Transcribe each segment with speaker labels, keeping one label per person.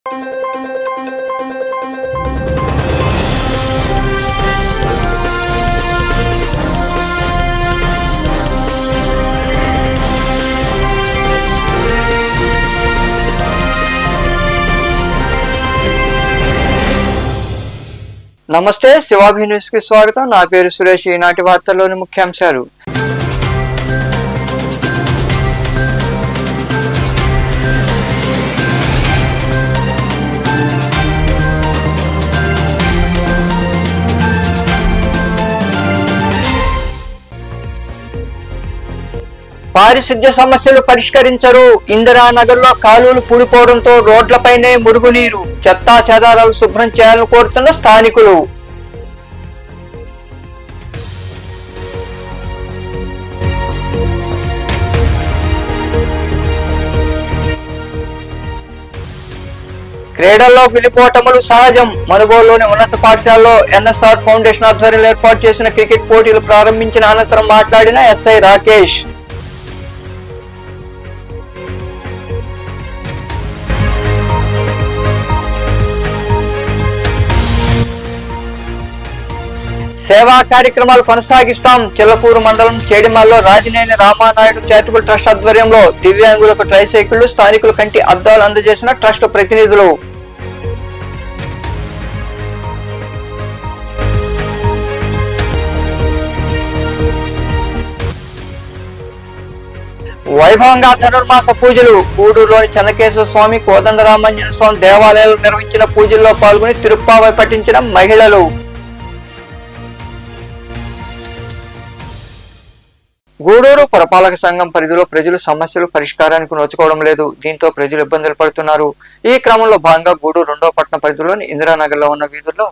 Speaker 1: నమస్తే, శివాభి న్యూస్ కి స్వాగతం. నా పేరు సురేష్. ఈనాటి వార్తల్లోని ముఖ్యాంశాలు. పారిశుద్ధ్య సమస్యలు పరిష్కరించరు. ఇందిరానగర్ లో కాలువలు పూడిపోవడంతో రోడ్లపైనే మురుగునీరు. చెత్తా చెదారాలు శుభ్రం చేయాలని కోరుతున్న స్థానికులు. క్రీడల్లో గెలుపోటములు సహజం. మనుగోలులోని ఉన్నత పాఠశాలలో ఎన్ఎస్ఆర్ ఫౌండేషన్ ఆధ్వర్యంలో ఏర్పాటు చేసిన క్రికెట్ పోటీలు ప్రారంభించిన అనంతరం మాట్లాడిన ఎస్ఐ రాకేష్, సేవా కార్యక్రమాలు కొనసాగిస్తాం. చిల్లకూరు మండలం చేడిమల్లో రాజినేని రామానాయుడు చారిటబుల్ ట్రస్ట్ ఆధ్వర్యంలో దివ్యాంగులకు ట్రైసైకిళ్లు, స్థానికుల కంటి అద్దాలు అందజేసిన ట్రస్ట్ ప్రతినిధులు. వైభవంగా ధనుర్మాస పూజలు. గూడూరులోని చెన్నకేశ్వర స్వామి, కోదండరామాంజనేయ స్వామి దేవాలయాలు నిర్వహించిన పూజల్లో పాల్గొని తిరుప్పావై పఠించిన మహిళలు. గూడూరు పురపాలక సంఘం పరిధిలో ప్రజలు సమస్యలు పరిష్కారానికి నోచుకోవడం లేదు. దీంతో ప్రజలు ఇబ్బందులు పడుతున్నారు. ఈ క్రమంలో భాగంగా గూడూరు 2వ పట్టణ పరిధిలోని ఇందిరానగర్ లో ఉన్న వీధుల్లో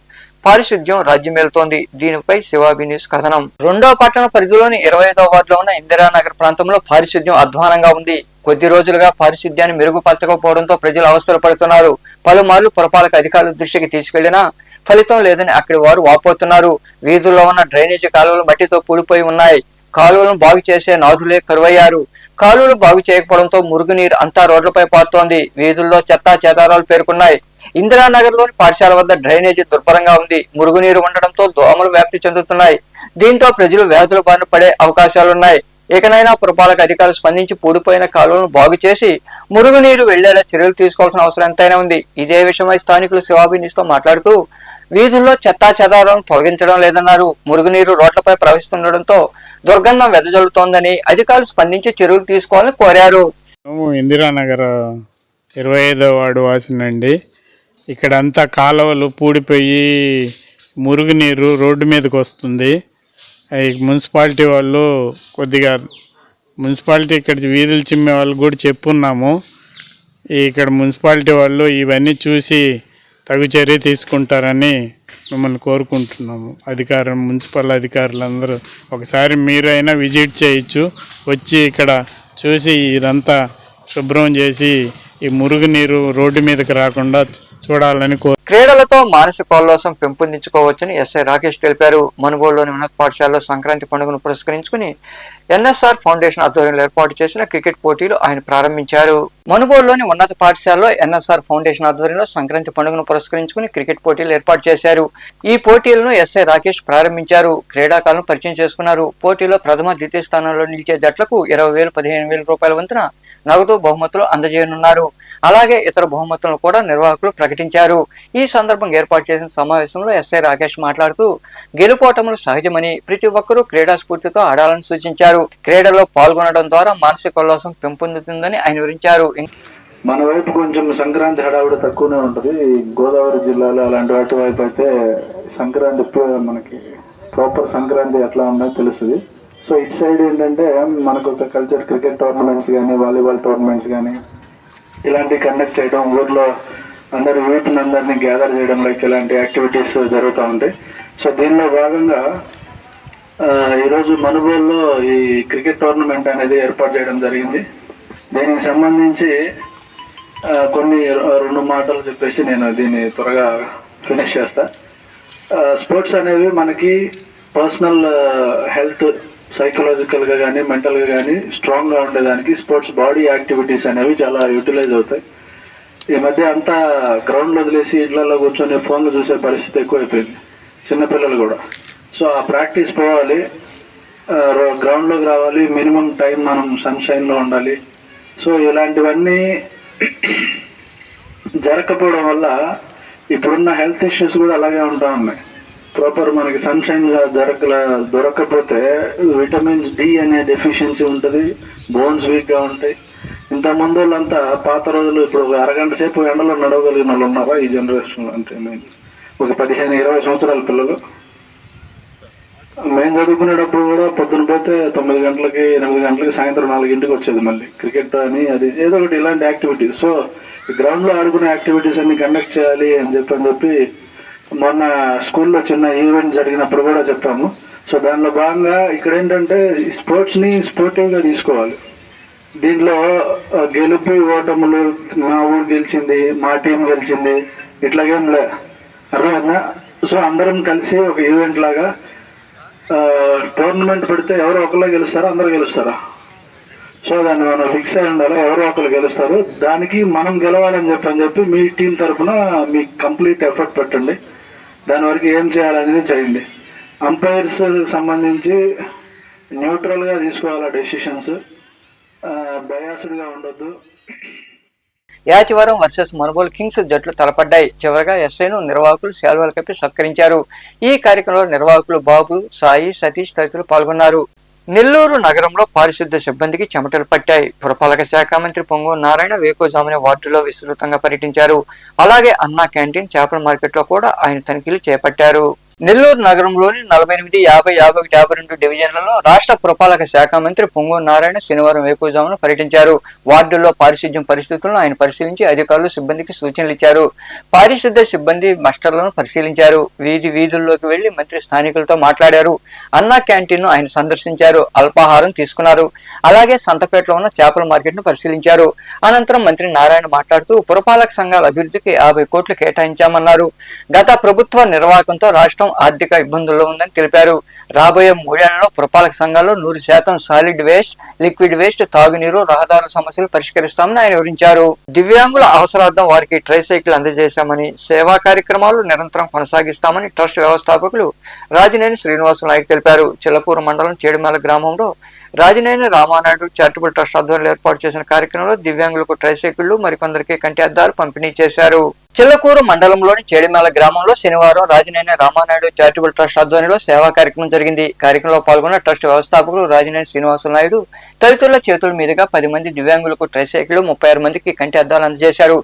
Speaker 1: పారిశుద్ధ్యం రాజ్యమేలుతోంది. దీనిపై శివాబి న్యూస్ కథనం. 2వ పట్టణ పరిధిలోని 25వ వార్డులో ఉన్న ఇందిరానగర్ ప్రాంతంలో పారిశుద్ధ్యం అధ్వానంగా ఉంది. కొద్ది రోజులుగా పారిశుద్ధ్యాన్ని మెరుగుపరచకపోవడంతో ప్రజలు అవస్థలు పడుతున్నారు. పలుమార్లు పురపాలక అధికారుల దృష్టికి తీసుకెళ్లినా ఫలితం లేదని అక్కడి వారు వాపోతున్నారు. వీధుల్లో ఉన్న డ్రైనేజీ కాలువలు మట్టితో పూడిపోయి ఉన్నాయి. కాలువలను బాగు చేసే నాథులే కరువయ్యారు. కాలువలు బాగు చేయకపోవడంతో మురుగునీరు అంతా రోడ్లపై పారుతోంది. వీధుల్లో చెత్తా చెదారాలు పేరుకున్నాయి. ఇందిరానగర్ లోని పాఠశాల వద్ద డ్రైనేజీ దుర్భరంగా ఉంది. మురుగునీరు ఉండడంతో దోమలు వ్యాప్తి చెందుతున్నాయి. దీంతో ప్రజలు వ్యాధుల బారిన పడే అవకాశాలున్నాయి. ఇకనైనా పురపాలక అధికారులు స్పందించి పూడిపోయిన కాలువలను బాగు చేసి మురుగునీరు వెళ్లేలా చర్యలు తీసుకోవాల్సిన అవసరం ఎంతైనా ఉంది. ఇదే విషయమై స్థానికులు శివాబి న్యూస్ తో మాట్లాడుతూ వీధుల్లో చెత్తా చెదారాలను తొలగించడం లేదన్నారు. మురుగునీరు రోడ్లపై ప్రవహిస్తుండటంతో దుర్గంధం వెదజల్లుతోందని అధికారులు స్పందించి చర్యలు తీసుకోవాలని కోరారు.
Speaker 2: ఇందిరానగర్ 25వ వార్డు వాసినండి. ఇక్కడ అంతా కాలువలు పూడిపోయి మురుగునీరు రోడ్డు మీదకి వస్తుంది. మున్సిపాలిటీ వాళ్ళు కొద్దిగా ఇక్కడ వీధులు చిమ్మే వాళ్ళు కూడా చెప్పున్నాము. ఇక్కడ మున్సిపాలిటీ వాళ్ళు ఇవన్నీ చూసి తగు చర్య తీసుకుంటారని మిమ్మల్ని కోరుకుంటున్నాము. మున్సిపల్ అధికారులందరూ ఒకసారి మీరైనా విజిట్ చేయొచ్చు. వచ్చి ఇక్కడ చూసి ఇదంతా శుభ్రం చేసి ఈ మురుగునీరు రోడ్డు మీదకి రాకుండా చూడాలని
Speaker 1: క్రీడలతో మానసికోల్లాసం పెంపొందించుకోవచ్చని ఎస్ఐ రాకేష్ తెలిపారు. మనుగోలులోని ఉన్నత పాఠశాలలో సంక్రాంతి పండుగను పురస్కరించుకుని ఎన్ఎస్ఆర్ ఫౌండేషన్ ఆధ్వర్యంలో ఏర్పాటు చేసిన క్రికెట్ పోటీలు ఆయన ప్రారంభించారు. మనుగోలులోని ఉన్నత పాఠశాలలో ఎన్ఎస్ఆర్ ఫౌండేషన్ ఆధ్వర్యంలో సంక్రాంతి పండుగను పురస్కరించుకుని క్రికెట్ పోటీలు ఏర్పాటు చేశారు. ఈ పోటీలను ఎస్ఐ రాకేష్ ప్రారంభించారు. క్రీడాకారులను పరిచయం చేసుకున్నారు. పోటీలో ప్రథమ, ద్వితీయ స్థానంలో నిలిచే జట్లకు 20,000, 15,000 రూపాయల వంతున నగదు బహుమతులు అందజేయనున్నారు. అలాగే ఇతర బహుమతులను కూడా నిర్వాహకులు ప్రకటించారు. ఈ సందర్భంగా ఏర్పాటు చేసిన సమావేశంలో ఎస్ఐ రాకేష్ మాట్లాడుతూ గెలుపోటములు సహజమని ప్రతి ఒక్కరూ క్రీడా స్ఫూర్తితో ఆడాలని సూచించారు. క్రీడల్లో పాల్గొనడం ద్వారా మానసికోల్లాసం పెంపొందుతుందని ఆయన వివరించారు.
Speaker 3: మన వైపు కొంచెం సంక్రాంతి హడావుడి తక్కువనే ఉంటుంది. గోదావరి జిల్లాలో అలాంటి వాటి వైపు అయితే సంక్రాంతి మనకి ప్రాపర్ సంక్రాంతి ఎట్లా ఉన్నదో తెలుస్తుంది. సో ఇటు సైడ్ ఏంటంటే మనకు ఒక కల్చర్ క్రికెట్ టోర్నమెంట్స్ కానీ, వాలీబాల్ టోర్నమెంట్స్ కానీ ఇలాంటివి కండక్ట్ చేయడం, ఊర్లో అందరు యూత్ని అందరినీ గ్యాదర్ చేయడం, లైక్ ఇలాంటి యాక్టివిటీస్ జరుగుతూ ఉంటాయి. సో దీనిలో భాగంగా ఈరోజు మనుగోలులో ఈ క్రికెట్ టోర్నమెంట్ అనేది ఏర్పాటు చేయడం జరిగింది. దీనికి సంబంధించి కొన్ని 2 మాటలు చెప్పేసి నేను దీన్ని త్వరగా ఫినిష్ చేస్తా. స్పోర్ట్స్ అనేవి మనకి పర్సనల్ హెల్త్, సైకలాజికల్గా కానీ మెంటల్గా కానీ స్ట్రాంగ్గా ఉండేదానికి స్పోర్ట్స్ బాడీ యాక్టివిటీస్ అనేవి చాలా యూటిలైజ్ అవుతాయి. ఈ మధ్య అంతా గ్రౌండ్లో వదిలేసి ఇళ్లలో కూర్చొని ఫోన్లు చూసే పరిస్థితి ఎక్కువైపోయింది, చిన్నపిల్లలు కూడా. సో ఆ ప్రాక్టీస్ పోవాలి, గ్రౌండ్లోకి రావాలి, మినిమం టైం మనం సన్షైన్లో ఉండాలి. సో ఇలాంటివన్నీ జరగకపోవడం వల్ల ఇప్పుడున్న హెల్త్ ఇష్యూస్ కూడా అలాగే ఉంటా ఉన్నాయి. ప్రాపర్ మనకి సన్షైన్ దొరకకపోతే విటమిన్స్ డి అనే డెఫిషియన్సీ ఉంటుంది, బోన్స్ వీక్గా ఉంటాయి. ఇంతకుముందు వాళ్ళంతా పాత రోజులు ఇప్పుడు ఒక అరగంట సేపు ఎండలో నడవగలిగిన వాళ్ళు ఉన్నారా ఈ జనరేషన్లో? అంటే ఒక 15-20 సంవత్సరాల పిల్లలు. మేము చదువుకునేటప్పుడు కూడా పొద్దున పోతే 9 గంటలకి 8 గంటలకి సాయంత్రం 4 గంటలకు వచ్చేది మళ్ళీ క్రికెట్ అని, అది ఏదో ఒకటి ఇలాంటి యాక్టివిటీస్. సో గ్రౌండ్లో ఆడుకునే యాక్టివిటీస్ అన్ని కండక్ట్ చేయాలి అని చెప్పి మొన్న స్కూల్లో చిన్న ఈవెంట్ జరిగినప్పుడు కూడా చెప్పాము. సో దానిలో భాగంగా ఇక్కడ ఏంటంటే స్పోర్ట్స్ని స్పోర్టివ్గా తీసుకోవాలి. దీంట్లో గెలుపు ఓటములు, మా ఊరు గెలిచింది, మా టీం గెలిచింది, ఇట్లాగేం లే, అర్థమైందా? సో అందరం కలిసి ఒక ఈవెంట్ లాగా టోర్నమెంట్ పెడితే ఎవరో ఒకరు గెలుస్తారా, అందరూ గెలుస్తారా? సో దాన్ని మనం ఫిక్స్ అయి ఉండాలి, ఎవరో ఒకరు గెలుస్తారు. దానికి మనం గెలవాలని చెప్పి మీ టీం తరఫున మీ కంప్లీట్ ఎఫర్ట్ పెట్టండి. దాని వరకు ఏం చేయాలనేది చేయండి. అంపైర్స్ సంబంధించి న్యూట్రల్గా తీసుకోవాలి డెసిషన్స్, బయాస్డ్గా ఉండొద్దు.
Speaker 1: యాచివరం వర్సెస్ మనుబోలు కింగ్స్ జట్లు తలపడ్డాయి. చివరగా ఎస్ఐను నిర్వాహకులు శాల్వాలు కప్పి సత్కరించారు. ఈ కార్యక్రమంలో నిర్వాహకులు బాబు, సాయి, సతీష్ తదితరులు పాల్గొన్నారు. నెల్లూరు నగరంలో పారిశుద్ధ్య సిబ్బందికి చెమటలు పట్టాయి. పురపాలక శాఖ మంత్రి పొంగూరు నారాయణ వేకోజామున వార్డులో విస్తృతంగా పర్యటించారు. అలాగే అన్నా క్యాంటీన్, చేపల మార్కెట్లో కూడా ఆయన తనిఖీలు చేపట్టారు. నెల్లూరు నగరంలోని 48, 50, 51, 52 డివిజన్లలో రాష్ట్ర పురపాలక శాఖ మంత్రి పొంగూరు నారాయణ శనివారం వేకువజామున పర్యటించారు. వార్డుల్లో పారిశుద్ధ్యం పరిస్థితులను ఆయన పరిశీలించి అధికారులు, సిబ్బందికి సూచనలు ఇచ్చారు. పారిశుద్ధ్య సిబ్బంది మస్టర్లను పరిశీలించారు. వీధుల్లోకి వెళ్లి మంత్రి స్థానికులతో మాట్లాడారు. అన్నా క్యాంటీన్ ను ఆయన సందర్శించారు. అల్పాహారం తీసుకున్నారు. అలాగే సంతపేటలో ఉన్న చేపల మార్కెట్ ను పరిశీలించారు. అనంతరం మంత్రి నారాయణ మాట్లాడుతూ పురపాలక సంఘాల అభివృద్ధికి 50 కోట్లు కేటాయించామన్నారు. గత ప్రభుత్వ నిర్వాహకంతో రాష్ట్రం ఆర్థిక ఇబ్బందుల్లో ఉందని తెలిపారు. రాబోయే 3 ఏళ్లలో పురపాలక సంఘాల్లో 100% సాలిడ్ వేస్ట్, లిక్విడ్ వేస్ట్, తాగునీరు, రహదారుల సమస్యలు పరిష్కరిస్తామని ఆయన వివరించారు. దివ్యాంగుల అవసరార్థం వారికి ట్రైసైకిల్ అందజేశామని, సేవా కార్యక్రమాలు నిరంతరం కొనసాగిస్తామని ట్రస్ట్ వ్యవస్థాపకులు రాజినేని శ్రీనివాస నాయుడు తెలిపారు. చిల్లకూరు మండలం చేడిమేల గ్రామంలో రాజినేని రామానాయుడు చారిటబుల్ ట్రస్ట్ ఆధ్వర్యంలో ఏర్పాటు చేసిన కార్యక్రమంలో దివ్యాంగులకు ట్రైసైకిళ్లు, మరికొందరికి కంటి అద్దాలు పంపిణీ చేశారు. చిల్లకూరు మండలంలోని చేడిమేల గ్రామంలో శనివారం రాజినేని రామానాయుడు చారిటబుల్ ట్రస్ట్ ఆధ్వర్యంలో సేవా కార్యక్రమం జరిగింది. కార్యక్రమంలో పాల్గొన్న ట్రస్ట్ వ్యవస్థాపకులు రాజినేని శ్రీనివాస నాయుడు తదితరుల చేతుల మీదుగా 10 మంది దివ్యాంగులకు ట్రైసైకిళ్లు, 36 మందికి కంటి అద్దాలు అందజేశారు.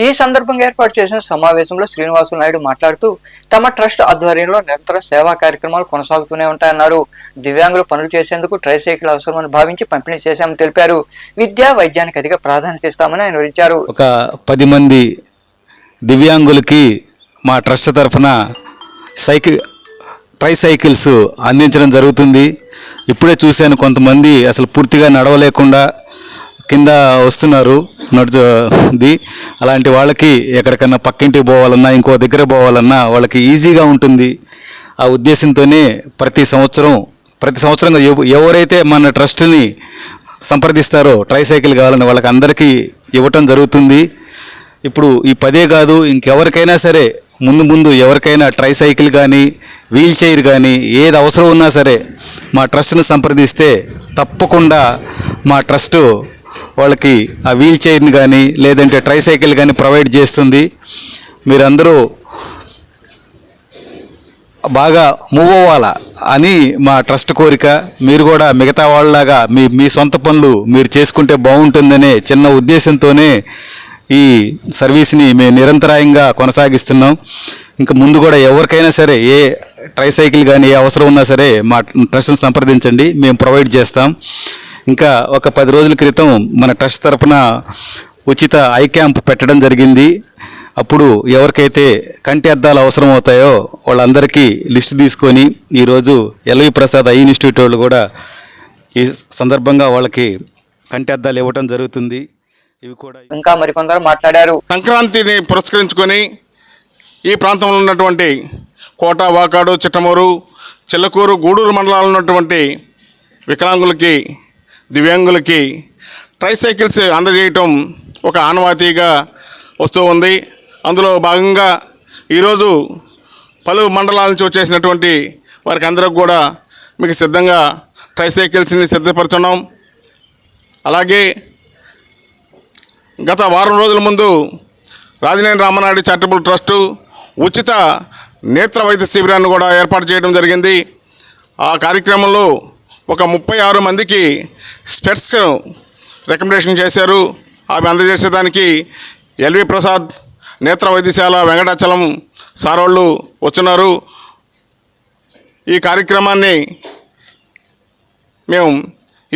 Speaker 1: ఈ సందర్భంగా ఏర్పాటు చేసిన సమావేశంలో శ్రీనివాస నాయుడు మాట్లాడుతూ తమ ట్రస్ట్ ఆధ్వర్యంలో నిరంతరం సేవా కార్యక్రమాలు కొనసాగుతూనే ఉంటాయన్నారు. దివ్యాంగులు పనులు చేసేందుకు ట్రైసైకిల్ అవసరమని భావించి పంపిణీ చేశామని తెలిపారు. విద్యా, వైద్యానికి అధిక ప్రాధాన్యత ఇస్తామని ఆయన వివరించారు.
Speaker 4: ఒక 10 మంది దివ్యాంగులకి మా ట్రస్ట్ తరఫున ట్రైసైకిల్స్ అందించడం జరుగుతుంది. ఇప్పుడే చూశాను, కొంతమంది అసలు పూర్తిగా నడవలేకుండా కింద వస్తున్నారు అలాంటి వాళ్ళకి ఎక్కడికన్నా పక్కింటికి పోవాలన్నా, ఇంకో దగ్గర పోవాలన్నా వాళ్ళకి ఈజీగా ఉంటుంది. ఆ ఉద్దేశంతోనే ప్రతి సంవత్సరం ఎవరైతే మన ట్రస్ట్ని సంప్రదిస్తారో ట్రైసైకిల్ కావాలని వాళ్ళకి అందరికీ ఇవ్వటం జరుగుతుంది. ఇప్పుడు ఈ 10 కాదు, ఇంకెవరికైనా సరే ముందు ఎవరికైనా ట్రైసైకిల్ కానీ, వీల్ చైర్ కానీ ఏది అవసరం ఉన్నా సరే మా ట్రస్ట్ని సంప్రదిస్తే తప్పకుండా మా ట్రస్ట్ వాళ్ళకి ఆ వీల్ చైర్ని కానీ లేదంటే ట్రైసైకిల్ కానీ ప్రొవైడ్ చేస్తుంది. మీరందరూ బాగా మూవ్ అవ్వాలా అని మా ట్రస్ట్ కోరిక. మీరు కూడా మిగతా వాళ్ళలాగా మీ సొంత పనులు మీరు చేసుకుంటే బాగుంటుందనే చిన్న ఉద్దేశంతోనే ఈ సర్వీస్ని మేము నిరంతరాయంగా కొనసాగిస్తున్నాం. ఇంకా ముందు కూడా ఎవరికైనా సరే ఏ ట్రైసైకిల్ కానీ ఏ అవసరం ఉన్నా సరే మా ట్రస్ట్ని సంప్రదించండి, మేము ప్రొవైడ్ చేస్తాం. ఇంకా ఒక 10 రోజుల క్రితం మన ట్రస్ట్ తరఫున ఉచిత ఐ క్యాంప్ పెట్టడం జరిగింది. అప్పుడు ఎవరికైతే కంటి అద్దాలు అవసరం అవుతాయో వాళ్ళందరికీ లిస్ట్ తీసుకొని ఈరోజు ఎల్వి ప్రసాద్ ఐ ఇన్స్టిట్యూట్ వాళ్ళు కూడా ఈ సందర్భంగా వాళ్ళకి కంటి అద్దాలు ఇవ్వడం జరుగుతుంది. ఇవి కూడా
Speaker 1: ఇంకా మరికొందరు మాట్లాడారు.
Speaker 5: సంక్రాంతిని పురస్కరించుకొని ఈ ప్రాంతంలో ఉన్నటువంటి కోట, వాకాడు, చిట్టమూరు, చిల్లకూరు, గూడూరు మండలాల్లో ఉన్నటువంటి వికలాంగులకి, దివ్యాంగులకి ట్రైసైకిల్స్ అందజేయటం ఒక ఆనవాయితీగా వస్తూ ఉంది. అందులో భాగంగా ఈరోజు పలు మండలాల నుంచి వచ్చేసినటువంటి వారికి అందరికి కూడా మీకు సిద్ధంగా ట్రైసైకిల్స్ని సిద్ధపరచున్నాం. అలాగే గత వారం రోజుల ముందు రాజనేని రామనాయుడు చారిటబుల్ ట్రస్టు ఉచిత నేత్ర వైద్య శిబిరాన్ని కూడా ఏర్పాటు చేయడం జరిగింది. ఆ కార్యక్రమంలో ఒక 36 మందికి స్పెట్స్ రికమెండేషన్ చేశారు. అవి అందజేసేదానికి ఎల్వి ప్రసాద్ నేత్ర వైద్యశాల వెంకటాచలం సార్ వాళ్ళు వచ్చున్నారు. ఈ కార్యక్రమాన్ని మేము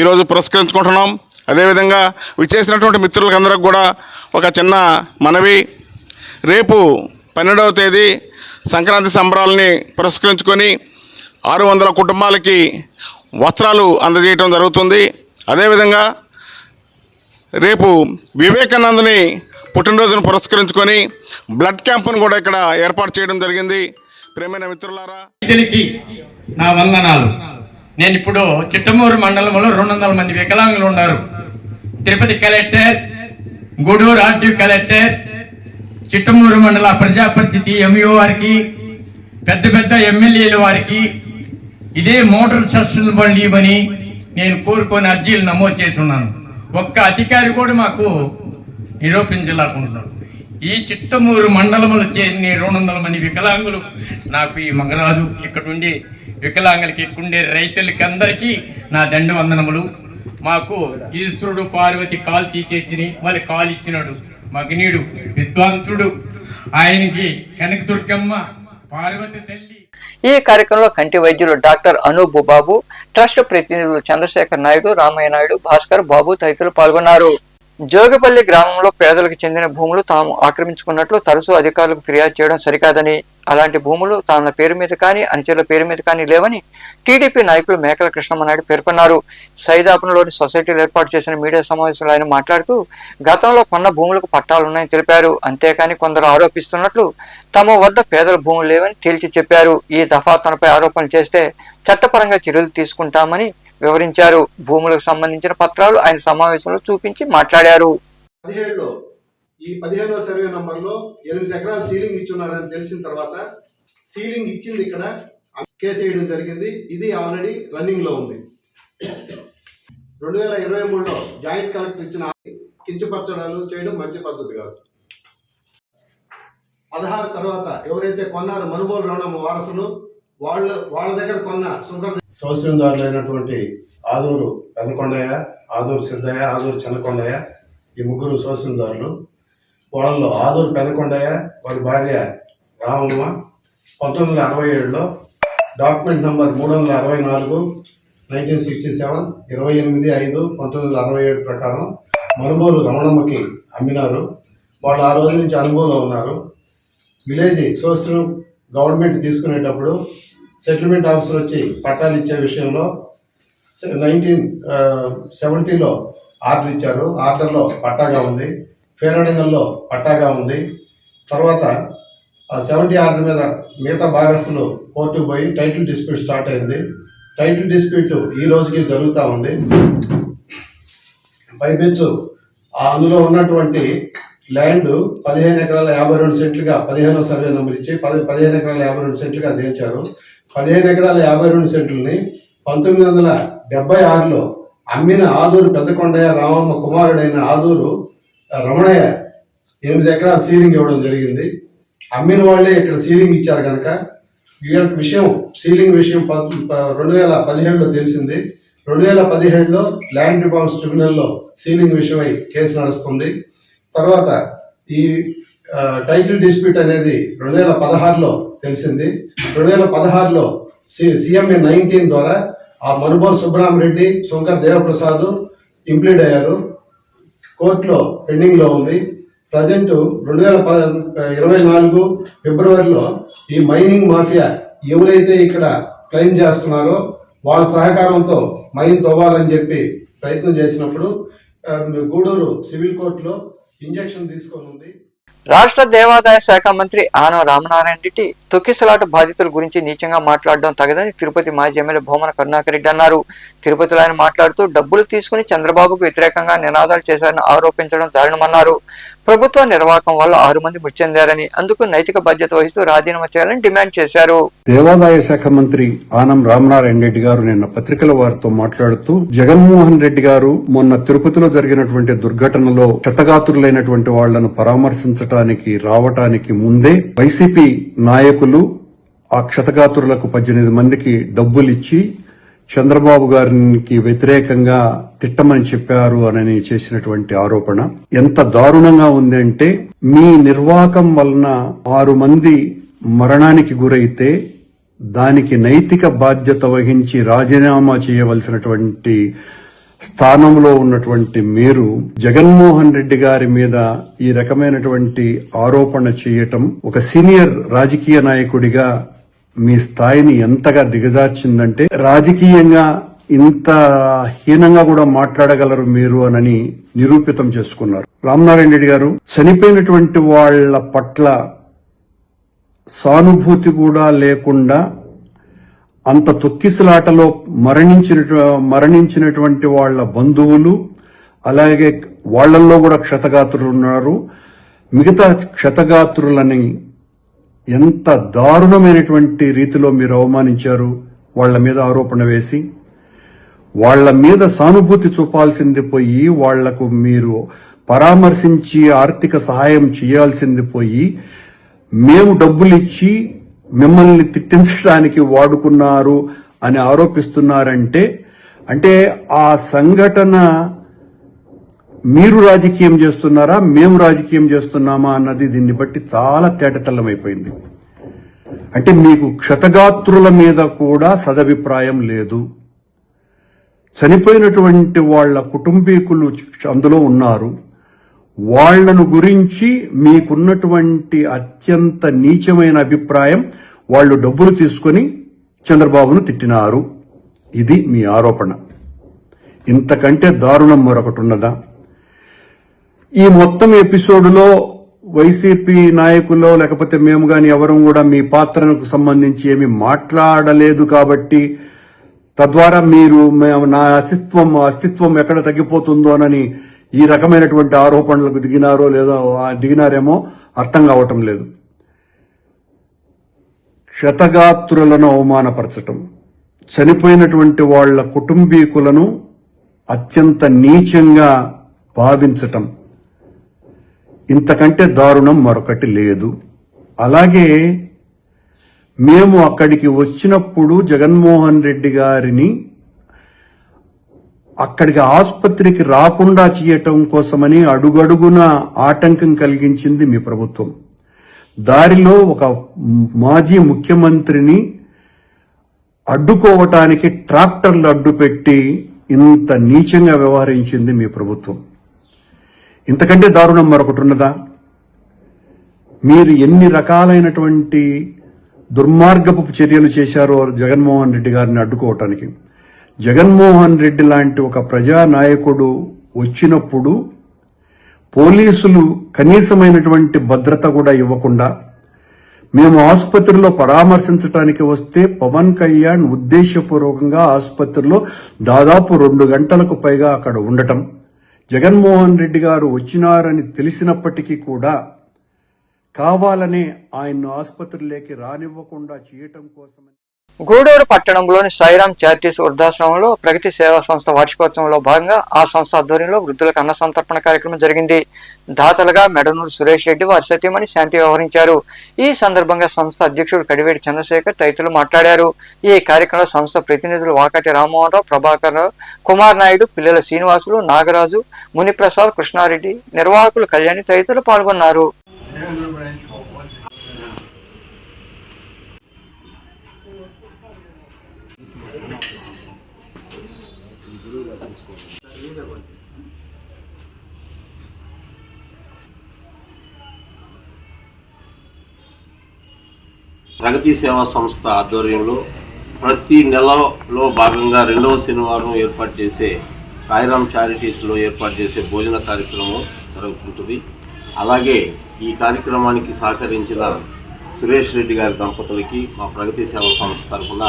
Speaker 5: ఈరోజు పురస్కరించుకుంటున్నాం. అదేవిధంగా విచ్చేసినటువంటి మిత్రులకందరికి కూడా ఒక చిన్న మనవి, రేపు 12వ తేదీ సంక్రాంతి సంబరాలని పురస్కరించుకొని 600 కుటుంబాలకి వస్త్రాలు అందజేయటం జరుగుతుంది. అదేవిధంగా రేపు వివేకానందని పుట్టినరోజును పురస్కరించుకొని బ్లడ్ క్యాంపును కూడా ఇక్కడ ఏర్పాటు చేయడం జరిగింది. ప్రియమైన మిత్రులారా,
Speaker 6: రైతులకి నా వందనాలు. నేను ఇప్పుడు చిట్టమూరు మండలంలో 200 మంది వికలాంగులు ఉన్నారు. తిరుపతి కలెక్టర్, గూడూరు ఆర్టీ కలెక్టర్, చిట్టమూరు మండల ప్రజాపరిస్థితి ఎంఈఓ వారికి, పెద్ద పెద్ద ఎమ్మెల్యేల వారికి ఇదే మోటార్ సబ్సిడీ బండి ఇవ్వని నేను కోరుకొని అర్జీలు నమోదు చేసి ఉన్నాను. ఒక్క అధికారి కూడా మాకు నిరూపించలేకుంటున్నాడు. ఈ చిట్టమూరు మండలంలో చేరిన 200 మంది వికలాంగులు నాకు ఈ మంగరాజు ఇక్కడ ఉండే వికలాంగులకి ఇక్కడుండే రైతులకి అందరికీ నా దండ వందనములు. మాకు ఈశ్వరుడు పార్వతి కాలు తీసేసి వాళ్ళు కాలు ఇచ్చినాడు. మగనీయుడు విద్వాంతుడు, ఆయనకి కనకదుర్గమ్మ పార్వతి తల్లి.
Speaker 1: ఈ కార్యక్రమంలో కంటి వైద్యులు డాక్టర్ అనూప్ బాబు, ట్రస్ట్ ప్రతినిధులు చంద్రశేఖర్ నాయుడు, రామయ్య నాయుడు, భాస్కర్ బాబు తదితరులు పాల్గొన్నారు. జోగిపల్లి గ్రామంలో పేదలకు చెందిన భూములు తాము ఆక్రమించుకున్నట్లు తరచూ అధికారులకు ఫిర్యాదు చేయడం సరికాదని, అలాంటి భూములు తమ పేరు మీద కానీ అనుచరుల పేరు మీద కానీ లేవని టీడీపీ నాయకులు మేకల కృష్ణమనాయుడు పేర్కొన్నారు. సైదాపురంలోని సొసైటీలు ఏర్పాటు చేసిన మీడియా సమావేశంలో ఆయన మాట్లాడుతూ గతంలో కొన్న భూములకు పట్టాలున్నాయని తెలిపారు. అంతేకాని కొందరు ఆరోపిస్తున్నట్లు తమ వద్ద పేదల భూములు లేవని తేల్చి చెప్పారు. ఈ దఫా తనపై ఆరోపణలు చేస్తే చట్టపరంగా చర్యలు తీసుకుంటామని వివరించారు. భూములకు సంబంధించిన పత్రాలు ఆయన సమావేశంలో చూపించి మాట్లాడారు.
Speaker 7: 17లో ఈ 15వ సర్వే నంబర్లో 8 ఎకరాలు సీలింగ్ ఇచ్చున్నారని తెలిసిన తర్వాత సీలింగ్ ఇచ్చింది ఇక్కడ కేసు వేయడం జరిగింది. ఇది ఆల్రెడీ రన్నింగ్ లో ఉంది. 2023లో జాయింట్ కలెక్టర్ ఇచ్చిన కించపరచడాలు చేయడం మంచి పద్ధతి కాదు. 16 తర్వాత ఎవరైతే కొన్నారో మనుబోలు రమణమ్మ వారసులు వాళ్ళ దగ్గర కొన్న శోషణదారులైనటువంటి ఆదూరు పెదకొండయ్య, ఆదూరు సిద్ధయ్య, ఆదూరు చిన్నకొండయ్య, ఈ ముగ్గురు శోషణదారులు. వాళ్ళల్లో ఆదూరు పెదకొండయ్య వారి భార్య రామమ్మ 1967లో డాక్యుమెంట్ నంబర్ 364 1967 28/5/1967 ప్రకారం మనుబోలు రమణమ్మకి అమ్మినారు. వాళ్ళు ఆ రోజు నుంచి అనుభవంలో ఉన్నారు. విలేజ్ సోర్స్ను గవర్నమెంట్ తీసుకునేటప్పుడు సెటిల్మెంట్ ఆఫీసర్ వచ్చి పట్టాలు ఇచ్చే విషయంలో 1970లో ఆర్డర్ ఇచ్చారు. ఆర్డర్లో పట్టాగా ఉంది. ఫేరడంగల్లో పట్టాగా ఉంది. తర్వాత 70 ఆర్డర్ మీద మిగతా భాగస్తులు కోర్టుకు పోయి టైటిల్ డిస్ప్యూట్ స్టార్ట్ అయింది. టైటిల్ డిస్ప్యూట్ ఈ రోజుకి జరుగుతూ ఉంది. పైపెచ్చు అందులో ఉన్నటువంటి ల్యాండ్ 15 ఎకరాల 52 సెంట్లుగా 15వ సర్వే నెంబర్ ఇచ్చి 15 ఎకరాల 52 సెంట్లుగా తేల్చారు. 15 ఎకరాల 52 సెంట్లని 1976లో అమ్మిన ఆదూరు పెద్దకొండయ్య రామమ్మ కుమారుడైన ఆదూరు రమణయ్య 8 ఎకరాల సీలింగ్ ఇవ్వడం జరిగింది. అమ్మిన వాళ్ళే ఇక్కడ సీలింగ్ ఇచ్చారు కనుక వీళ్ళకి విషయం సీలింగ్ విషయం 2017లో తెలిసింది. 2017లో ల్యాండ్ రిఫార్మ్స్ ట్రిబ్యునల్లో సీలింగ్ విషయమై కేసు నడుస్తుంది. తర్వాత ఈ టైటిల్ డిస్ప్యూట్ అనేది 2016లో తెలిసింది. 2016లో CMA 19 ద్వారా ఆ మనుబోలు సుబ్బరామరెడ్డి, శంకర్ దేవప్రసాద్ ఇంప్లీడ్ అయ్యారు. కోర్టులో పెండింగ్లో ఉంది. ప్రజెంట్ 2024 ఫిబ్రవరిలో ఈ మైనింగ్ మాఫియా ఎవరైతే ఇక్కడ క్లెయిమ్ చేస్తున్నారో వాళ్ళ సహకారంతో మైన్ తవ్వాలని చెప్పి ప్రయత్నం చేసినప్పుడు గూడూరు సివిల్ కోర్టులో ఇంజెక్షన్ తీసుకొని ఉంది.
Speaker 1: రాష్ట్ర దేవాదాయ శాఖ మంత్రి ఆనం రామనారాయణ రెడ్డి తొక్కిసలాట బాధితుల గురించి నీచంగా మాట్లాడడం తగదని తిరుపతి మాజీ ఎమ్మెల్యే భూమన కరుణాకర్ రెడ్డి అన్నారు. తిరుపతిలో ఆయన మాట్లాడుతూ డబ్బులు తీసుకుని చంద్రబాబుకు వ్యతిరేకంగా నినాదాలు చేశారని ఆరోపించడం దారుణమన్నారు. ప్రభుత్వ నిర్వాహకం వల్ల 6 మంది మృతి చెందారని, అందుకు నైతిక బాధ్యత వహిస్తూ రాజీనామా చేయాలని డిమాండ్ చేశారు.
Speaker 8: దేవాదాయ శాఖ మంత్రి ఆనం రామనారాయణ రెడ్డి గారు నిన్న పత్రికల వారితో మాట్లాడుతూ, జగన్మోహన్ రెడ్డి గారు మొన్న తిరుపతిలో జరిగినటువంటి దుర్ఘటనలో క్షతగాత్రులైనటువంటి వాళ్లను పరామర్శించడానికి రావటానికి ముందే వైసీపీ నాయకులు ఆ క్షతగాత్రులకు 18 మందికి డబ్బులిచ్చి చంద్రబాబు గారికి వ్యతిరేకంగా తిట్టమని చెప్పారు అని చేసినటువంటి ఆరోపణ ఎంత దారుణంగా ఉందంటే, మీ నిర్వాహకం వలన 6 మంది మరణానికి గురైతే దానికి నైతిక బాధ్యత వహించి రాజీనామా చేయవలసినటువంటి స్థానంలో ఉన్నటువంటి మీరు జగన్మోహన్ రెడ్డి గారి మీద ఈ రకమైనటువంటి ఆరోపణ చేయటం ఒక సీనియర్ రాజకీయ నాయకుడిగా మీ స్థాయిని ఎంతగా దిగజార్చిందంటే, రాజకీయంగా ఇంత హీనంగా కూడా మాట్లాడగలరు మీరు అని నిరూపితం చేసుకున్నారు. రామనారాయణ రెడ్డి గారు చనిపోయినటువంటి వాళ్ల పట్ల సానుభూతి కూడా లేకుండా అంత తొక్కిసలాటలో మరణించినటువంటి వాళ్ల బంధువులు, అలాగే వాళ్లల్లో కూడా క్షతగాత్రులు ఉన్నారు. మిగతా క్షతగాత్రులని ఎంత దారుణమైనటువంటి రీతిలో మీరు అవమానించారు. వాళ్ల మీద ఆరోపణ వేసి వాళ్ల మీద సానుభూతి చూపాల్సింది పోయి, వాళ్లకు మీరు పరామర్శించి ఆర్థిక సహాయం చేయాల్సింది పోయి, మేము డబ్బులిచ్చి మిమ్మల్ని తిట్టించడానికి వాడుకున్నారు అని ఆరోపిస్తున్నారంటే, అంటే ఆ సంఘటన మీరు రాజకీయం చేస్తున్నారా, మేము రాజకీయం చేస్తున్నామా అన్నది దీన్ని బట్టి చాలా తేటతెల్లమైపోయింది. అంటే మీకు క్షతగాత్రుల మీద కూడా సదభిప్రాయం లేదు. చనిపోయినటువంటి వాళ్ల కుటుంబీకులు అందులో ఉన్నారు. వాళ్లను గురించి మీకున్నటువంటి అత్యంత నీచమైన అభిప్రాయం, వాళ్లు డబ్బులు తీసుకుని చంద్రబాబును తిట్టినారు. ఇది మీ ఆరోపణ. ఇంతకంటే దారుణం మరొకటి ఉన్నదా? ఈ మొత్తం ఎపిసోడ్లో వైసీపీ నాయకులు లేకపోతే మేము గాని ఎవరం కూడా మీ పాత్రకు సంబంధించి ఏమి మాట్లాడలేదు కాబట్టి, తద్వారా మీరు నా అస్తిత్వం ఎక్కడ తగ్గిపోతుందోనని ఈ రకమైనటువంటి ఆరోపణలకు దిగినారేమో అర్థం కావటం లేదు. క్షతగాత్రులను అవమానపరచటం, చనిపోయినటువంటి వాళ్ల కుటుంబీకులను అత్యంత నీచంగా భావించటం, ఇంతకంటే దారుణం మరొకటి లేదు. అలాగే మేము అక్కడికి వచ్చినప్పుడు జగన్మోహన్ రెడ్డి గారిని అక్కడికి ఆసుపత్రికి రాకుండా చేయటం కోసమని అడుగడుగున ఆటంకం కలిగించింది మీ ప్రభుత్వం. దారిలో ఒక మాజీ ముఖ్యమంత్రిని అడ్డుకోవటానికి ట్రాక్టర్లు అడ్డుపెట్టి ఇంత నీచంగా వ్యవహరించింది మీ ప్రభుత్వం. ఇంతకంటే దారుణం మరొకటి ఉన్నదా? మీరు ఎన్ని రకాలైనటువంటి దుర్మార్గపు చర్యలు చేశారో జగన్మోహన్ రెడ్డి గారిని అడ్డుకోవటానికి. జగన్మోహన్ రెడ్డి లాంటి ఒక ప్రజానాయకుడు వచ్చినప్పుడు పోలీసులు కనీసమైనటువంటి భద్రత కూడా ఇవ్వకుండా, మేము ఆసుపత్రిలో పరామర్శించడానికి వస్తే పవన్ కళ్యాణ్ ఉద్దేశపూర్వకంగా ఆసుపత్రిలో దాదాపు 2 గంటలకు పైగా అక్కడ ఉండటం, జగన్మోహన్ రెడ్డి గారు వచ్చినారని తెలిసినప్పటికీ కూడా కావాలనే ఆయన్ను ఆసుపత్రిలోకి రానివ్వకుండా చేయటం కోసం.
Speaker 1: గూడూరు పట్టణంలోని సాయిరాం చారిటీస్ వృద్ధాశ్రమంలో ప్రగతి సేవా సంస్థ వార్షికోత్సవంలో భాగంగా ఆ సంస్థ ఆధ్వర్యంలో వృద్ధులకు అన్న సంతర్పణ కార్యక్రమం జరిగింది. దాతలుగా మెడనూరు సురేష్ రెడ్డి, వారి సతీమణి శాంతి వ్యవహరించారు. ఈ సందర్భంగా సంస్థ అధ్యక్షుడు కడివేటి చంద్రశేఖర్ తదితరులు మాట్లాడారు. ఈ కార్యక్రమంలో సంస్థ ప్రతినిధులు వాకాటి రామ్మోహన్ రావు, ప్రభాకర్ రావు, కుమార్ నాయుడు, పిల్లల శ్రీనివాసులు, నాగరాజు, మునిప్రసాద్, కృష్ణారెడ్డి, నిర్వాహకులు కళ్యాణి తదితరులు పాల్గొన్నారు.
Speaker 9: ప్రగతి సేవా సంస్థ ఆధ్వర్యంలో ప్రతి నెలలో భాగంగా 2వ శనివారం ఏర్పాటు చేసే సాయిరాం చారిటీస్లో ఏర్పాటు చేసే భోజన కార్యక్రమం జరుగుతుంటుంది. అలాగే ఈ కార్యక్రమానికి సహకరించిన సురేష్ రెడ్డి గారి దంపతులకి మా ప్రగతి సేవా సంస్థ తరఫున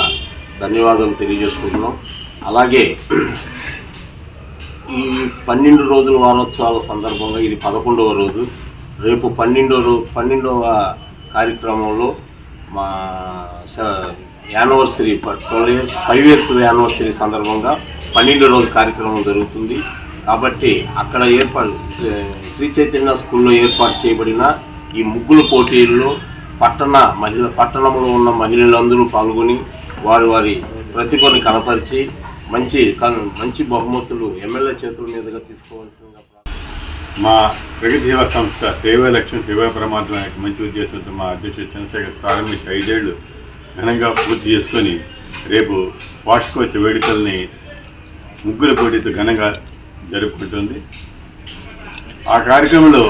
Speaker 9: ధన్యవాదాలు తెలియజేసుకుంటున్నాం. అలాగే ఈ 12 రోజుల వారోత్సవాల సందర్భంగా ఇది 11వ రోజు. రేపు 12వ కార్యక్రమంలో మా యానివర్సరీ 5 ఇయర్స్ యానివర్సరీ సందర్భంగా 12వ రోజు కార్యక్రమం జరుగుతుంది. కాబట్టి అక్కడ శ్రీ చైతన్య స్కూల్లో ఏర్పాటు చేయబడిన ఈ ముగ్గుల పోటీల్లో పట్టణంలో ఉన్న మహిళలందరూ పాల్గొని వారి ప్రతిభను కనపరిచి మంచి బహుమతులు ఎమ్మెల్యే చేతుల మీదుగా తీసుకోవాల్సిందిగా.
Speaker 10: మా ప్రగతి సేవా సంస్థ సేవా లక్ష్యం సేవా ప్రమాదం అనే మంచి ఉద్దేశంతో మా అధ్యక్షుడు చంద్రశేఖర్ ప్రారంభించి 5 ఏళ్ళు ఘనంగా పూర్తి చేసుకొని రేపు వార్షికోత్సవ వేడుకల్ని ముగ్గుల పోటీతో ఘనంగా జరుపుకుంటుంది. ఆ కార్యక్రమంలో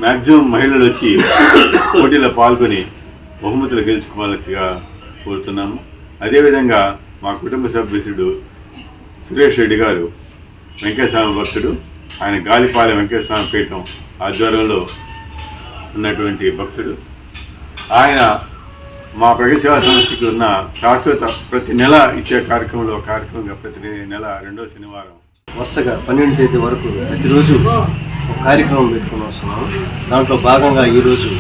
Speaker 10: మ్యాక్సిమం మహిళలు వచ్చి పోటీలో పాల్గొని బహుమతులు గెలుచుకోవాల్సిగా కోరుతున్నాము. అదేవిధంగా మా కుటుంబ సభ్యుడు సురేష్ రెడ్డి గారు వెంకటస్వామి భక్తుడు. ఆయన గాలిపాలెం వెంకటస్వామి పీఠం ఆధ్వర్యంలో ఉన్నటువంటి భక్తుడు. ఆయన మా ప్రగతి సేవా సంస్థకి ఉన్న శాశ్వత ప్రతి నెల ఇచ్చే కార్యక్రమంగా ప్రతి నెల 2వ శనివారం
Speaker 11: వరుసగా 12వ తేదీ వరకు ప్రతిరోజు ఒక కార్యక్రమం పెట్టుకుని వస్తున్నాము. దాంట్లో భాగంగా ఈరోజు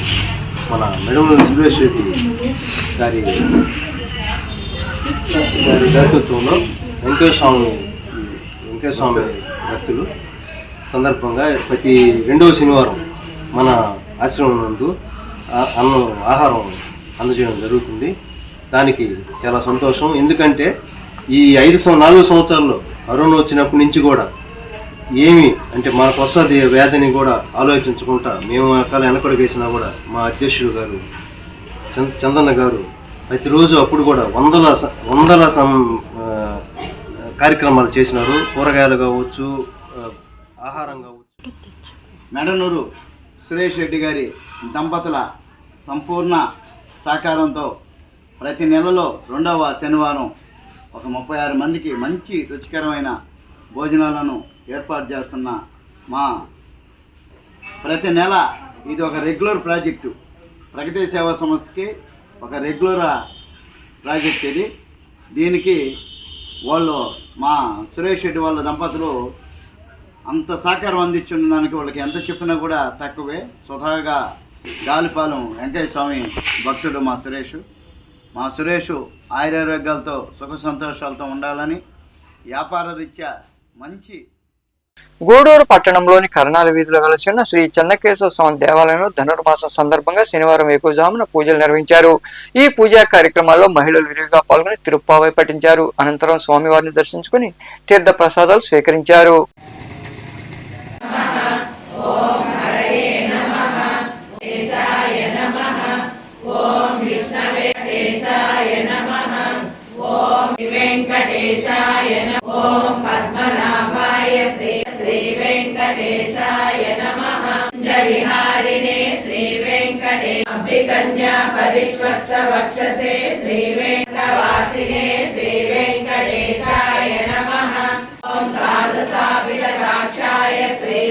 Speaker 11: మన మెడమూరి సురేష్ రెడ్డి గారి నేతృత్వంలో వెంకటస్వామి భక్తులు సందర్భంగా ప్రతి 2వ శనివారం మన ఆశ్రమం నందు ఆహారం అందజేయడం జరుగుతుంది. దానికి చాలా సంతోషం. ఎందుకంటే ఈ 4 సంవత్సరాల్లో కరోనా వచ్చినప్పటి నుంచి కూడా ఏమి అంటే మనకు వస్తుంది వ్యాధిని కూడా ఆలోచించకుండా మేము అకాల వెనకడు వేసినా కూడా మా అధ్యక్షుడు గారు చందన్న గారు ప్రతిరోజు అప్పుడు కూడా వందల కార్యక్రమాలు చేసినారు. కూరగాయలు కావచ్చు, ఆహారం కావచ్చు.
Speaker 12: మెడనూరు సురేష్ రెడ్డి గారి దంపతుల సంపూర్ణ సహకారంతో ప్రతి నెలలో 2వ శనివారం ఒక 36 మందికి మంచి రుచికరమైన భోజనాలను ఏర్పాటు చేస్తున్న మా ప్రతి నెల ఇది ఒక రెగ్యులర్ ప్రాజెక్టు. ప్రగతి సేవా సంస్థకి ఒక రెగ్యులర్ ప్రాజెక్ట్ ఇది. దీనికి వాళ్ళు మా సురేష్ రెడ్డి వాళ్ళ దంపతులు అంత సహకారం అందించున్న దానికి వాళ్ళకి ఎంత చెప్పినా కూడా తక్కువే. స్వతహాగా గాలిపాలెం వెంకయ్య స్వామి భక్తుడు మా సురేష్ ఆయురారోగ్యాలతో సుఖ సంతోషాలతో ఉండాలని వ్యాపార రీత్యా మంచి.
Speaker 1: గూడూరు పట్టణంలోని కర్ణాల వీధిలో వెలసిన శ్రీ చెన్నకేశవ స్వామి దేవాలయంలో ధనుర్మాసం సందర్భంగా శనివారం వేకువజామున పూజలు నిర్వహించారు. ఈ పూజా కార్యక్రమాల్లో మహిళలు విరివిగా పాల్గొని తిరుప్పావై పఠించారు. అనంతరం స్వామివారిని దర్శించుకుని తీర్థ ప్రసాదాలు స్వీకరించారు.
Speaker 13: ఓం పద్మనాభాయ శ్రీ వెంకటేశాయ నమః. విహారిణే శ్రీ వెంకటే అభ్యకన్యా పరిష్వత్స వక్షసే శ్రీ వెంకటవాసినే శ్రీ వెంకటేశాయ నమః. ఓం సాధు సావిత దాక్షాయ శ్రీ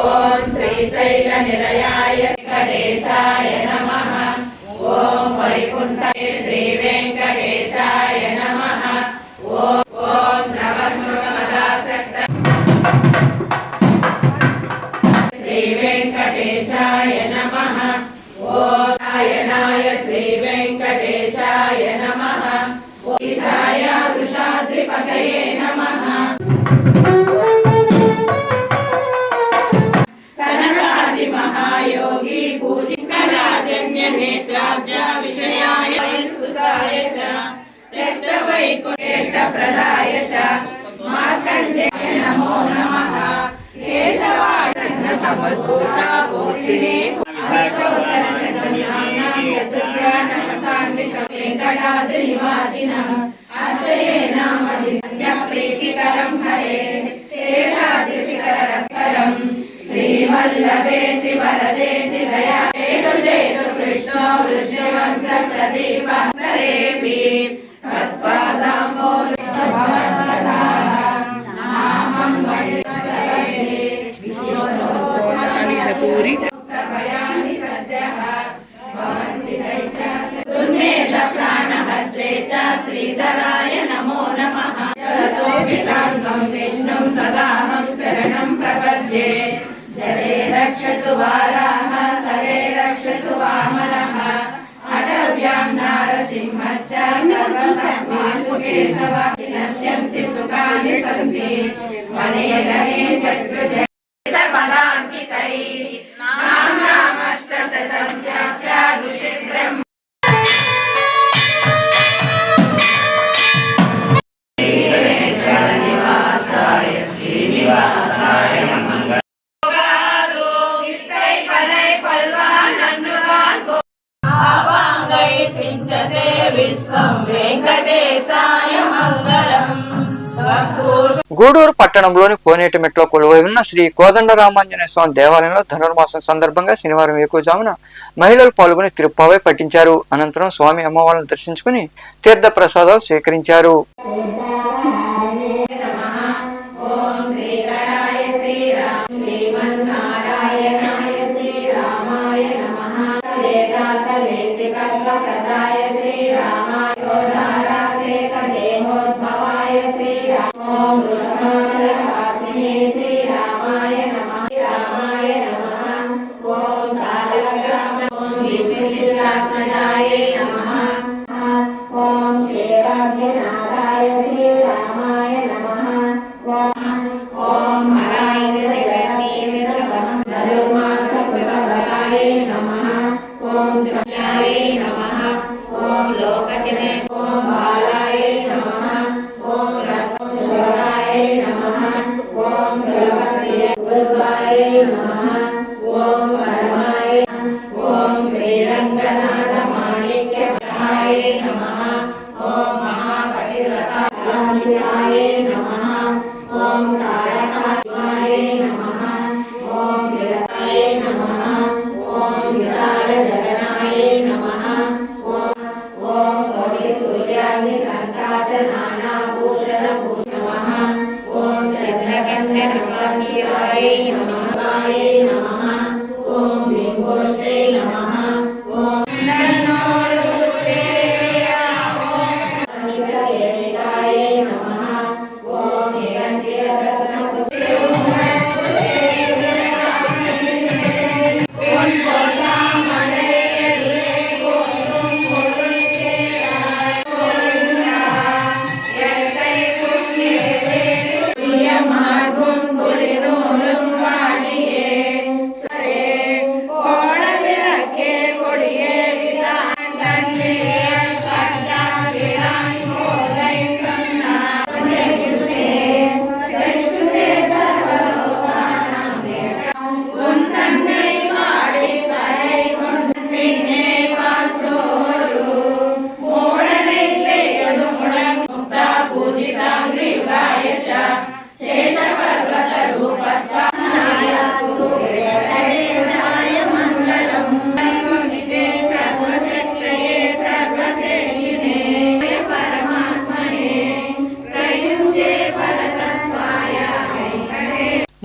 Speaker 13: ఓం శ్రీశైల నిలయాయ వెంకటేశాయ నమః. ఓం వైకుంఠ శ్రీ వెంకటేశాయ నమః. ఓం నవమృగమదాసక్త శ్రీ వెంకటేశాయ నమః. ఓం నారాయణాయ శ్రీ వెంకటేశాయ నమః. ఈశాయ వృషాద్రిపతయే నమః. సనకాది మహాయోగి పూజితరాజన్య నేత్రాబ్జ విషయాయ సుతాయ చ వైకుంఠ ప్రదాయ చ మార్కండేయ నమో నమః. కేశవాయ సమద్భూత కోటినే అష్టోత్తర శతనామాం చతుర్ధ్యాన సాన్విత వెంకటాద్రి నివాసినం అర్చయే నామని ప్రీతికరం హరే శేషాద్రి శిఖరకరం శ్రీవల్లభేతి వరదేతి దయా జయతు కృష్ణో వృష్ణివంశ ప్రదీప హరేపి తత్పాదాంబోలి దుర్మేధ ప్రాణహత్రే చ శ్రీధరాయ నమో నమః. శోభితాంగం విష్ణుం సదాహం శరణం ప్రపద్యే. జలే రక్షతు रक्षतु वाराः स्थले रक्षतु वामनः अटव्यां नारसिंहश्च सर्वसम्मातु केशवः नश्यन्ति सुखानि सन्ति वने रणे शत्रुजये सर्वदान्कितैः नाम्नामष्टशतस्य ऋषिः ब्रह्म
Speaker 1: గూడూరు పట్టణంలోని కోనేటిమెట్లో కొలువై ఉన్న శ్రీ కోదండరామాంజనేయ స్వామి దేవాలయంలో ధనుర్మాసం సందర్భంగా శనివారం వేకువజామున మహిళలు పాల్గొని తిరుప్పావై పట్టించారు. అనంతరం స్వామి అమ్మవారిని దర్శించుకుని తీర్థ ప్రసాదాలు స్వీకరించారు.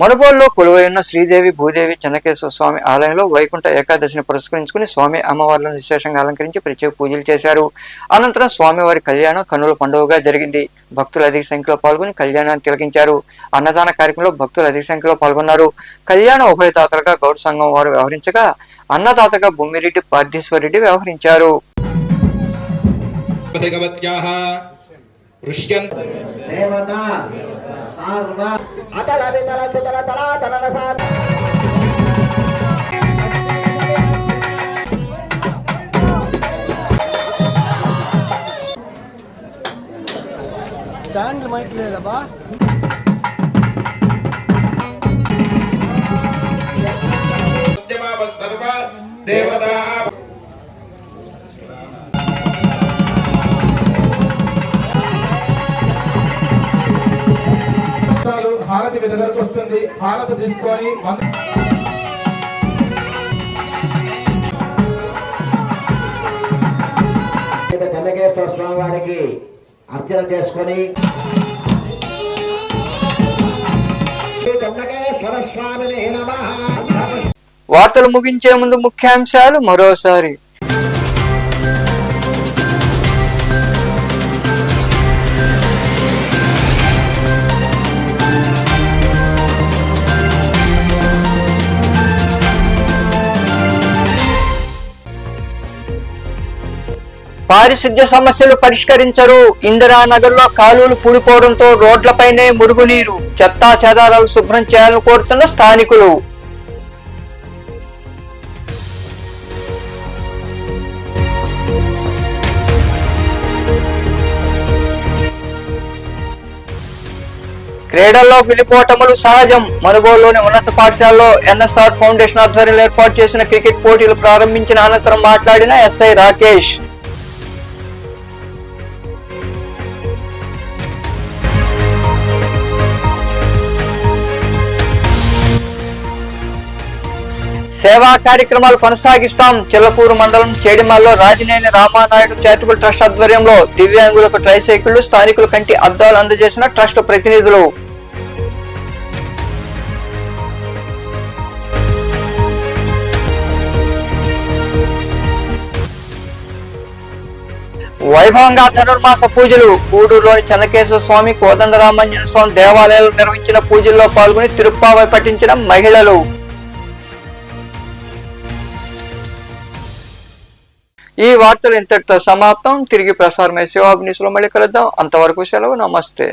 Speaker 1: మనుబోలులో కొలువై ఉన్న శ్రీదేవి భూదేవి చెన్నకేశ్వర స్వామి ఆలయంలో వైకుంఠ ఏకాదశిని పురస్కరించుకుని స్వామి అమ్మవార్లను విశేషంగా అలంకరించి ప్రత్యేక పూజలు చేశారు. అనంతరం స్వామివారి కళ్యాణం కన్నుల పండుగగా జరిగింది. భక్తులు అధిక సంఖ్యలో పాల్గొని కళ్యాణాన్ని తిలకించారు. అన్నదాన కార్యక్రమంలో భక్తులు అధిక సంఖ్యలో పాల్గొన్నారు. కళ్యాణ ఉభయదాతలుగా గౌడ సంఘం వారు వ్యవహరించగా అన్నదాతగా బొమ్మిరెడ్డి పార్థీశ్వరరెడ్డి వ్యవహరించారు.
Speaker 14: హారతి మీ దగ్గరకు వస్తుంది. హారతి తీసుకొని
Speaker 12: చెన్నకేశ్వర స్వామి వారికి అర్చన చేసుకొని చెన్నకేశ్వర స్వామిని నమః.
Speaker 1: వార్తలు ముగించే ముందు ముఖ్యాంశాలు మరోసారి. పారిశుద్ధ్య సమస్యలు పరిష్కరించరు. ఇందిరానగర్ లో కాలువలు పూడిపోవడంతో రోడ్లపైనే మురుగునీరు. చెత్తా చెదారాలు శుభ్రం చేయాలని కోరుతున్న స్థానికులు. క్రీడల్లో గెలుపోటములు సహజం. మనుగోలులోని ఉన్నత పాఠశాలలో ఎన్ఎస్ఆర్ ఫౌండేషన్ ఆధ్వర్యంలో ఏర్పాటు చేసిన క్రికెట్ పోటీలు ప్రారంభించిన అనంతరం మాట్లాడిన ఎస్ఐ రాకేష్. సేవా కార్యక్రమాలు కొనసాగిస్తాం. చిల్లకూరు మండలం చేడిమల్లో రాజినేని రామానాయుడు చారిటబుల్ ట్రస్ట్ ఆధ్వర్యంలో దివ్యాంగులకు ట్రైసైకిళ్లు, స్థానికుల కంటి అద్దాలు అందజేసిన ట్రస్ట్ ప్రతినిధులు. వైభవంగా ధనుర్మాస పూజలు. గూడూరులోని చెన్నకేశ్వర స్వామి, కోదండరామాంజనేయ స్వామి దేవాలయాలు నిర్వహించిన పూజల్లో పాల్గొని తిరుప్పావై పఠించిన మహిళలు. ఈ వార్తలు ఇంతటితో సమాప్తం. తిరిగి ప్రసారమయ్యే శివాబ్ న్యూస్ లో మళ్ళీ కలుద్దాం. అంతవరకు సెలవు. నమస్తే.